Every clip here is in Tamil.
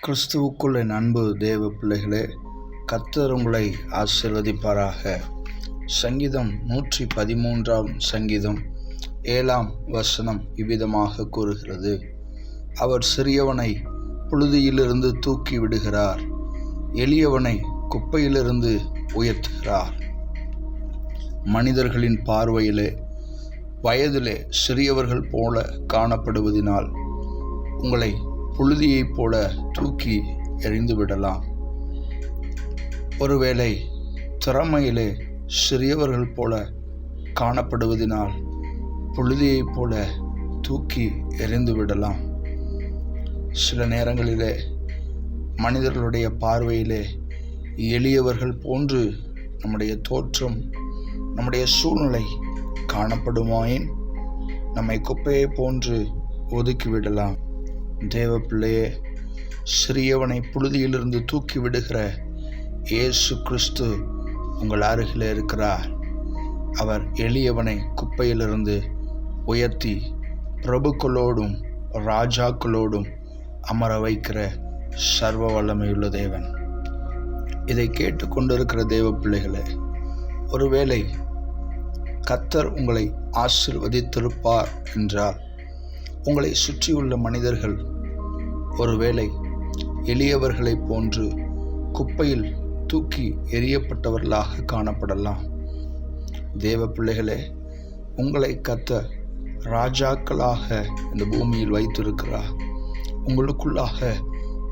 கிறிஸ்துவுக்குள் என் அன்பு தேவ பிள்ளைகளே, கர்த்தர் உங்களை ஆசீர்வதிப்பாராக. சங்கீதம் 113 சங்கீதம் 7 இவ்விதமாக கூறுகிறது: அவர் சிறியவனை புழுதியிலிருந்து தூக்கி விடுகிறார், எளியவனை குப்பையிலிருந்து உயர்த்துகிறார். மனிதர்களின் பார்வையிலே வயதிலே சிறியவர்கள் போல காணப்படுவதினால் உங்களை புழுதியைப் போல தூக்கி எறிந்து விடலாம். ஒருவேளை திறமையிலே சிறியவர்கள் போல காணப்படுவதினால் புழுதியைப் போல தூக்கி எறிந்து விடலாம். சில நேரங்களிலே மனிதர்களுடைய பார்வையிலே எளியவர்கள் போன்று நம்முடைய தோற்றம், நம்முடைய சூழ்நிலை காணப்படுமாயின் நம்மை குப்பையை போன்று ஒதுக்கிவிடலாம். தேவ பிள்ளையே, சிறியவனை புழுதியிலிருந்து தூக்கி விடுகிற இயேசு கிறிஸ்து உங்கள் அருகிலே இருக்கிறார். அவர் எளியவனை குப்பையிலிருந்து உயர்த்தி பிரபுக்களோடும் ராஜாக்களோடும் அமர வைக்கிற சர்வ வல்லமையுள்ள தேவன். இதை கேட்டுக்கொண்டிருக்கிற தேவ பிள்ளைகளே, ஒருவேளை கர்த்தர் உங்களை ஆசீர்வதித்திருப்பார் என்றால் உங்களை சுற்றியுள்ள மனிதர்கள் ஒருவேளை எளியவர்களைப் போன்று குப்பையில் தூக்கி எறியப்பட்டவர்களாக காணப்படலாம். தேவ பிள்ளைகளே, உங்களை கர்த்தர் ராஜாக்களாக இந்த பூமியில் வைத்திருக்கிறார். உங்களுக்குள்ளாக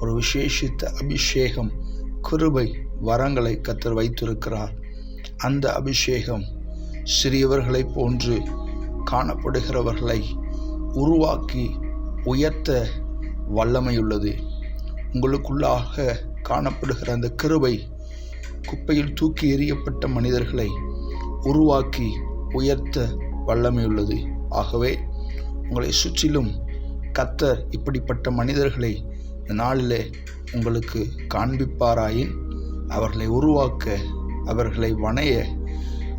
ஒரு விசேஷித்த அபிஷேகம், கிருபை, வரங்களை கர்த்தர் வைத்திருக்கிறார். அந்த அபிஷேகம் சிறியவர்களைப் போன்று காணப்படுகிறவர்களை உருவாக்கி உயர்த்த வல்லமையுள்ளது. உங்களுக்குள்ளாக காணப்படுகிற அந்த கிருபை குப்பையில் தூக்கி எறியப்பட்ட மனிதர்களை உருவாக்கி உயர்த்த வல்லமையுள்ளது. ஆகவே உங்களை சுற்றிலும் கர்த்தர் இப்படிப்பட்ட மனிதர்களை இந்த நாளிலே உங்களுக்கு காண்பிப்பாராயின் அவர்களை உருவாக்க, அவர்களை வணைய,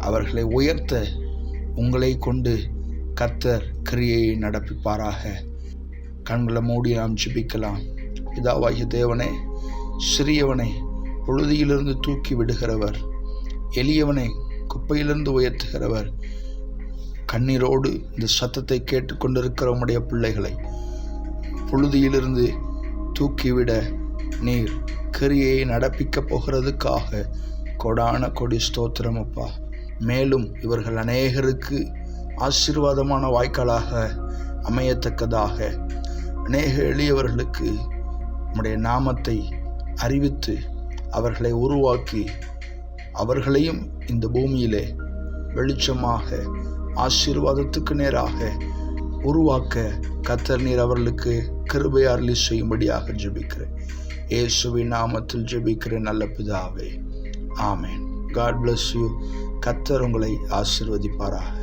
அவர்களை உயர்த்த உங்களை கொண்டு கர்த்தர் கிரியையை நடப்பிப்பாராக. கண்களை மூடி நாம் ஜெபிக்கலாம். பிதாவாகிய தேவனே, சிறியவனை புழுதியிலிருந்து தூக்கி விடுகிறவர், எளியவனை குப்பையிலிருந்து உயர்த்துகிறவர். கண்ணீரோடு இந்த சத்தத்தை கேட்டுக்கொண்டிருக்கிற உம்முடைய பிள்ளைகளை புழுதியிலிருந்து தூக்கிவிட நீர் கிரியையை நடப்பிக்கப் போகிறதுக்காக கொடான கொடி ஸ்தோத்திரம் அப்பா. மேலும் இவர்கள் அநேகருக்கு ஆசீர்வாதமான வாய்க்காலாக அமையத்தக்கதாக அநேக எளியவர்களுக்கு நம்முடைய நாமத்தை அறிவித்து அவர்களை உருவாக்கி அவர்களையும் இந்த பூமியிலே வெளிச்சமாக ஆசீர்வாதத்துக்கு நேராக உருவாக்க கர்த்தர் நீர் அவர்களுக்கு கிருபை அருளி செய்யும்படியாக ஜெபிக்கிறேன். இயேசுவின் நாமத்தில் ஜெபிக்கிறேன் நல்ல பிதாவே, ஆமென். God bless you. கர்த்தர் உங்களை ஆசீர்வதிப்பாராக.